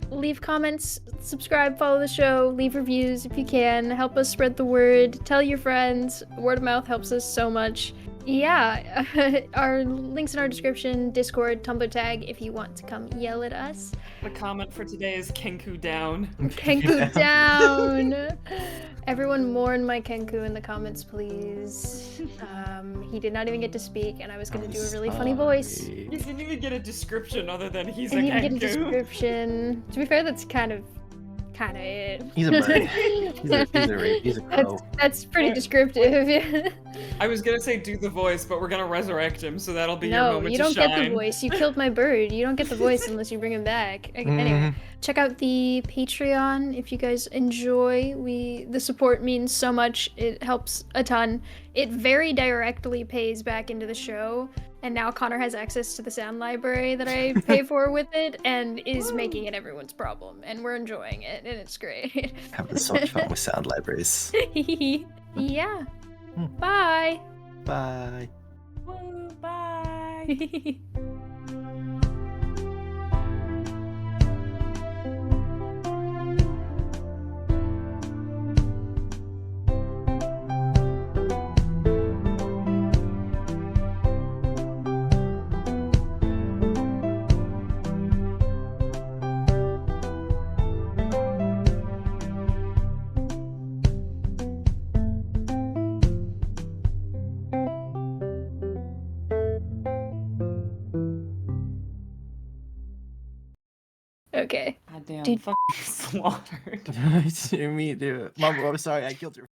Leave comments, subscribe, follow the show, leave reviews if you can. Help us spread the word. Tell your friends. Word of mouth helps us so much. Yeah, our links in our description, Discord, Tumblr tag if you want to come yell at us. The comment for today is Kenku down. Kenku down. Everyone mourn my Kenku in the comments, please. He did not even get to speak, and I was gonna do a really funny voice. He didn't even get a description other than he's And a he didn't get a Kenku. description. To be fair, that's kind of kind of it. He's a bird. He's a crow. That's pretty descriptive. Yeah. I was gonna say do the voice, but we're gonna resurrect him, so that'll be your No, moment you to don't shine. get the voice. You killed my bird. You don't get the voice unless you bring him back. Anyway, check out the Patreon if you guys enjoy. The support means so much. It helps a ton. It very directly pays back into the show. And now Connor has access to the sound library that I pay for with it, and is making it everyone's problem. And we're enjoying it, and it's great. Having so much fun with sound libraries. Yeah. Bye. Bye. Woo, bye. Okay. Goddamn, Did- fucking slaughtered. Me too. Mom, I'm sorry, I killed your